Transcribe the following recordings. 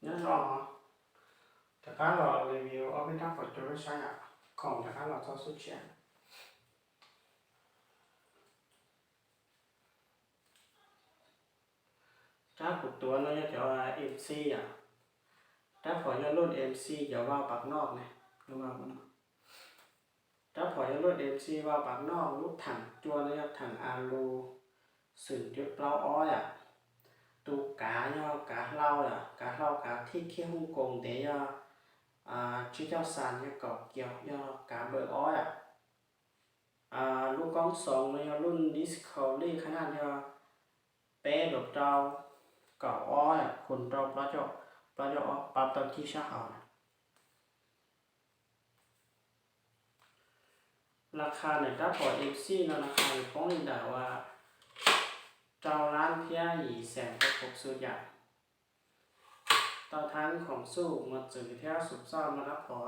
nhớ rõ tất cả là review ở bên trong phần cho nó sai ạ còn tất cả là cho xuất hiện trái củaตัวnóจะว่า MC อ่ะถ้าพอจะรุ่น MC จะว่าปากนอกเนี่ยหรือว่ามันถ้าพอจะรุ่น MC ว่าปากนอกลูกถังจัวเนี่ยถังอาลูสื่อจุดเปล่าอ้อยอ่ะตูกาเนาะกาเล่าอ่ะกาเล่ากาที่เคี้ยวฮ่องกงเดี๋ยวชื่อเจ้าซานเนี่ยเกาะเกี่ยวเนาะกาเบอร์อ้อยอ่ะลูกกองสองเนี่ยรุ่น Discovery ขนาดเนี่ยเป๊ะแบบเราเก่าอ้อยคนเราปลาเจาะปลาตอนที่ชาหาราคาเนี่ยถ้าพอ FC นะราคาของนี่ด่าว่าเจ้าร้านเพี้ยหยีแสงประกบสุดใหญ่ตอนทั้งของสู้มาจืดเที่ยวสุดซ่อนมารับพอ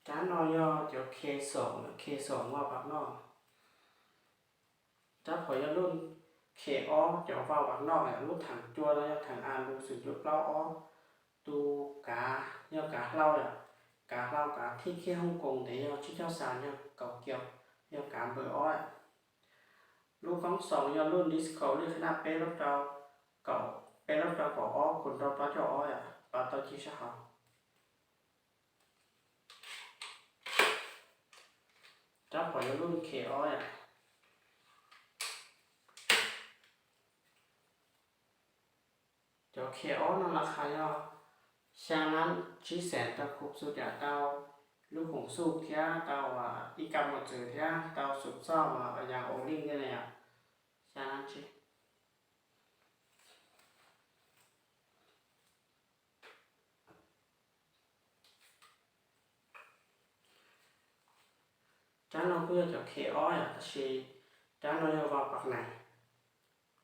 จ้านอยอเดี๋ยว K2 ว่าปากนอกจ้าพอยรุ่น K อ้อเดี๋ยวว่าปากนอกเนี่ยรุ่นถังจัวแล้วถังอาลูสุดยุดเล่าอ้อตูกาเนี่ยกาเล่าเนี่ยกาเล่ากาที่เคี้ยวฮ่องกงเดี๋ยวชื่อเจ้าซานเนี่ยเก่าเกี่ยวเนี่ยกาเบอร์อ้อยลูกของสองเนี่ยรุ่น Discovery ขนาดเป๊ะรถเราเก่าเป๊ะรถเราเก่าอ้อคนเราปลาเจ้าอ้อยปลาตอนที่ชาหาจ้าพอยรุ่น K อ้อยเดี๋ยว K อ้อนั่นราคาย่อช่างนั้นชี้แสนตะคุบสุดยาเตาลูกของสูบเทียเตาอีกำมาเจอเทียเตาสุบซ่อมอย่างโอลิงนี่เลยช่างนั้นชี้จ้าน้องก็จะ K อ้อยชี้จ้าน้องจะว่าปักไหน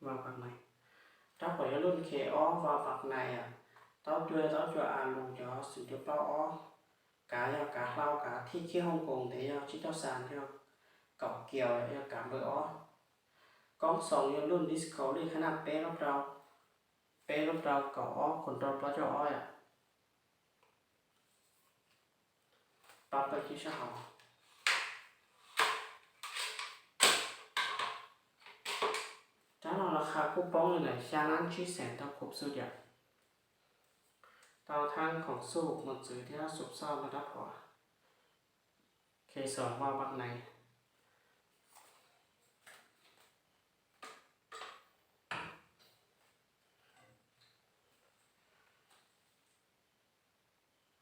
ว่าปักไหนถ้าปล่อยรุ่น K อ้อว่าปักไหนtao chưa luôn cho sự giúp đó cả lau cả thi khi Hồng Kông để chỉ cho sàn theo cọc kiều để cả bờ ó con sòng như luôn Discovery khả năng bé lúc rau cỏ còn rau cho ó bao nhiêu sao trái nào là khá cúp bóng này sang ăn chia sẻ tao cúp số đẹp tao thangของสูบหมดสื่อที่สุบซ่อมมาดับหัว K2 ว่าบักใน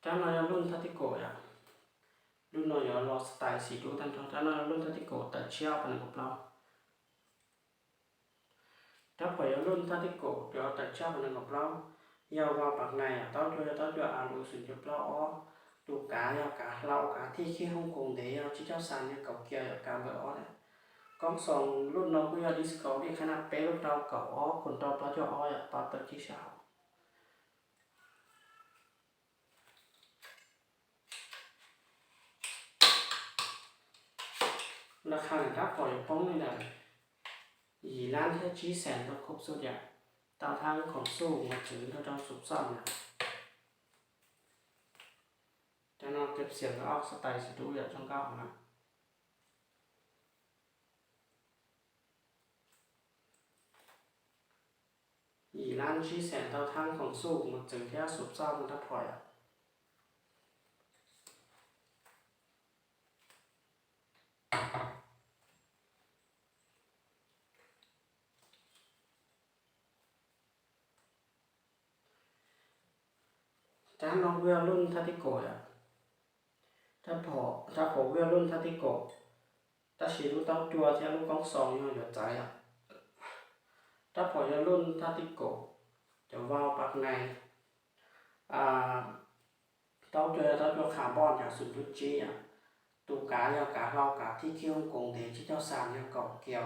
จ้าน้อยรุ่นทัติโกะรุ่นน้อยรอสไตล์สีดูตันจ้าน้อยรุ่นทัติโกะแต่เชี่ยวไปกับเราถ้าปล่อยรุ่นทัติโกะเดี๋ยวแต่เชี่ยวไปกับเรายาวว่าปักในtao cho alu sử dụng lo đủ cả lau cả thi khi Hồng Kông để chỉ cho sàn như cầu kia cả bờ ó này con sòng lúc nó cũng đi cầu đi khả năng bé lúc đầu cầu ó còn tao cho ó tao tự chỉ saoราคาเนี่ยถ้าปล่อยป้องนี่นะยีร้านแค่ชี้แสนต้องครบสุดอย่างตามทางของสู้มาถึงเราต้องสุบซ่อมนะจะนอนเก็บเสียงแล้วออกสไตล์สตูดิโอช่องเก้านะยีร้านชี้แสนตามทางของสู้มาถึงแค่สุบซ่อมมันถ้าปล่อยจ้าน้องเวลรุ่นทัติโกะถ้าพอเวลรุ่นทัติโกะถ้าชีรู้ต้องจัวที่ลูกกองสองอยู่ใจถ้าพอจะรุ่นทัติโกะจะว่าปักในtao cho carbonจากสุดยุจีตูกาเนี่ยกาเรากาที่เคี่ยวกงเดชิเจ้าสารเนี่ยเกาะเกี่ยว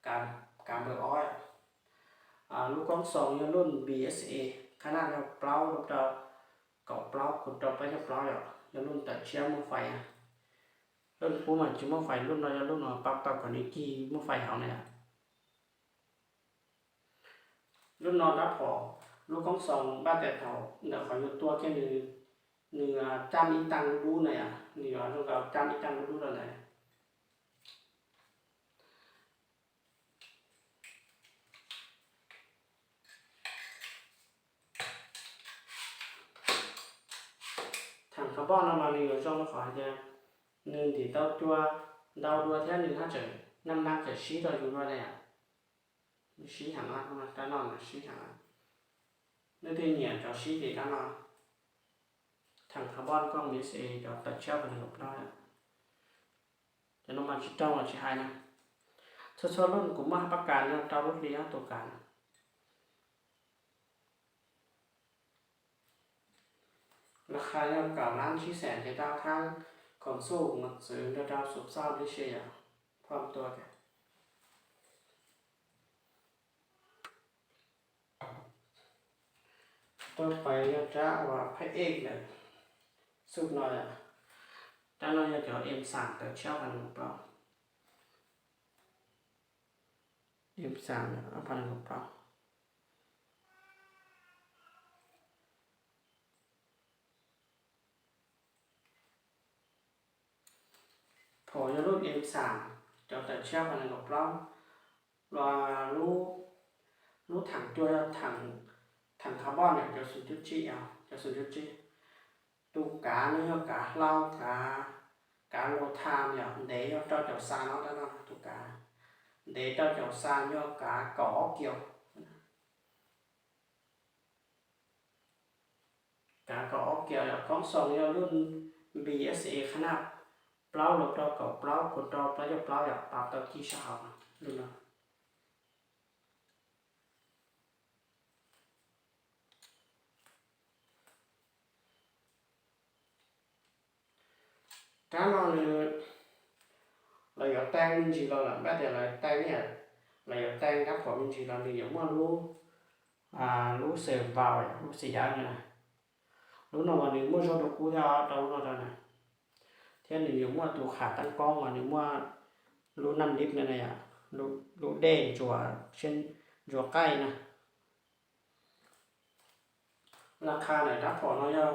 การเบอร์อ้อยลูกกองสองเนี่ยรุ่น BSA ขนาดเนี่ยเปล่าเราเก cậu blog của trò phải nhập blog rồi nó luôn tận treo mua phải à luôn của mình chỉ mua phải luôn rồi luôn nó bắp tao còn đi chi mua phải hảo này à lúc nó đã phỏ lúc con sòng ba tẹt thảo đã khỏi một tua cái nửa trăm ít tăng đu này à nửa nó vào trăm ít tăng đu rồi này thằng carbon nó mà nửa trong nó khỏi ra nên thì tao chua đau đua theo nửa hát trời năm năm trời xí rồi chúng nó này à xí hàng ăn không à ta non là xí hàng ăn nếu thì nhẹ cho xí thì ta non thằng carbon con mình sẽ cho tận treo vào ngọc đó cho nó mà chỉ trong là chỉ hai năm cho luôn cũng mà bắt cản nó trao lúc đi á tổ cảnราคาเก่าล้านชี้แสนจะดาวทางของสู้มันซื้อดาวสุบซ้ำได้เชียร์พร้อมตัวกันต่อไปจะว่าพระเอกเนี่ยสุดหน่อยอ่ะถ้าเราอยากจะเอ็มสั่งแต่เช่ากันหรือเปล่าเอ็มสั่งเนี่ยเอาพันหรือเปล่าพอจะรุ่นเอ็มสั่งจะแต่เช่ากันหรือเปล่าว่ารู้ถังตัวถังคาร์บอนเนี่ยจะสุดยุติเอาจะสุดยุติตูกาเนี่ยกาเล่ากาโลทามเนี่ยเดี๋ยวchoซาnó đó nóตูกาđể choซาเนี่ยกาcỏ kiểuกาcỏ kiểu là con sòngเนี่ยรุ่น BSA ขนาดเปล่าหลบเราก็เปล่าคนเราเปล่าจะเปล่าอยากปรับตัวที่ชาวรุ่นนะถ้าเราอยากแต่งจริงเราหลังแบบเดี๋ยวเราแต่งเนี่ยเราอยากแต่งครับผมจริงเราเนี่ยอย่างว่ารู้เสพvàoรู้สีดำเนี่ยรู้nào mà nếu mua cho đồ cũ theo đâu nó ra này thế nếu mua tủ khả tăng con mà nếu muaรู้năm lít này này àรู้đen chùa trên chùa cây nè ราคาไหนถ้าพอเราจะ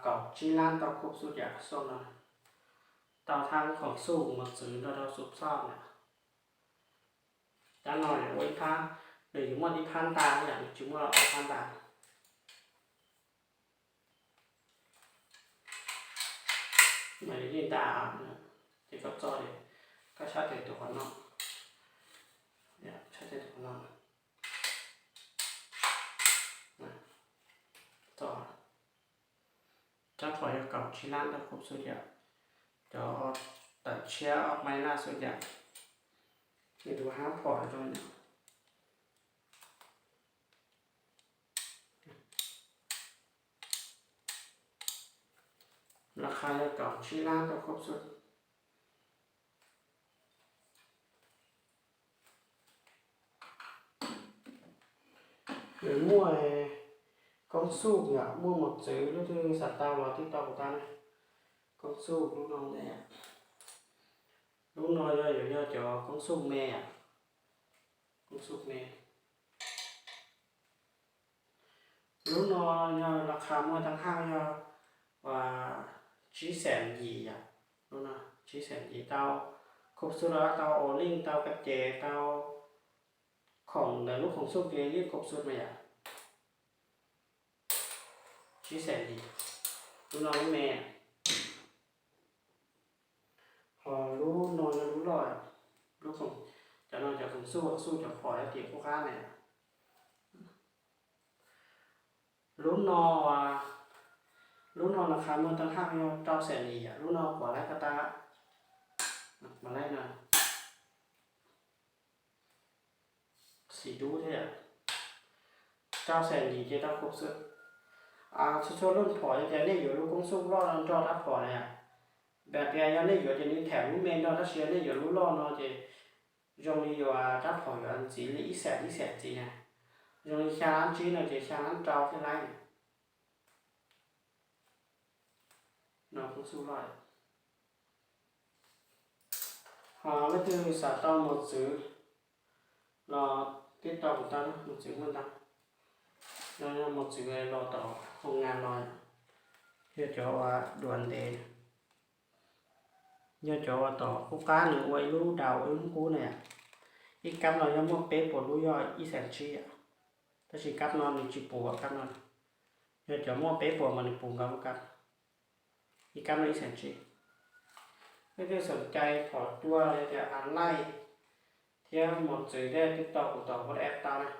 กับชิ้นล้านต่อครบสุดอย่างส่วนนะต่อทางของสูงมาซื้อเราสุบซ่อนเนี่ยจะหน่อยไว้ท่าหรือว่าที่พันตาอย่างจุ่มว่าเอาพันตาไม่ได้ยินตาที่เขาจอดก็ชัดแต่ตัวคนนอกเนี่ยชัดแต่ตัวคนนอกต่อจะถอยกับชิ้นล้านต่อครบสุดอย่างจะตัดเชื้อออกมาหน้าสุดอย่างนี่ดูห้าพอตรงนี้ราคาจะเก่าชิ้นล้านต่อครบสุดหรือมั่วcon su nhỉ mua một chữ nó thương sạch tao là tiktok của tao này con su lúc nào đây à lúc nào cho con su mè à con su mè lúc nào là khá mua tháng 2 cho và chỉ sẻ gì à lúc nào chỉ sẻ gì tao khúc số đó tao ổ linh tao cắt chè tao khổng là lúc khổng su kia với khúc số này à chia sẻ gì lúc nói với mẹ lúc nói là lúc rồi lúc không cho nó cho không su cho khỏi tiền của khác này lúc nó là khá muốn tăng hạng nhau trao sẻ gì à lúc nó quả lại ta mà lại là xỉ đú thế à trao sẻ gì cho tao không sự choรุ่นพอจะได้อยู่รู้กงสุกรอดจอทับพอเนี่ยแบบแกยังได้อยู่จะนี่แถมรู้เมนเราถ้าเชียร์ได้อยู่รู้รอดเนาะจะยงอยู่ทับพออยู่อันจีเลยอีแสนจีเนี่ยยงชาล้านจีเนี่ยจะชาล้านเจ้าที่ไร nó cũng số loại họ mới từ xã tao một chữ là tiếp tục của ta một chữ nguyên tắc nó một chữ này lò tỏ không ngàn nói giờ cho đoàn đề giờ cho tỏ cố cá nữa quay lú đào ứng cú này ít cắm nó giống một bé của lú do ít sản chi ạ ta chỉ cắm nó mình chỉ bùa cắm nó giờ cho một bé của mình bùa cắm ít cắm nó ít sản chi nếu nhưสนใจถอดตัวเลยจะอ่านไล่เที่ยวหมดสื่อได้ติดต่อกูต่อกับแอปตานะ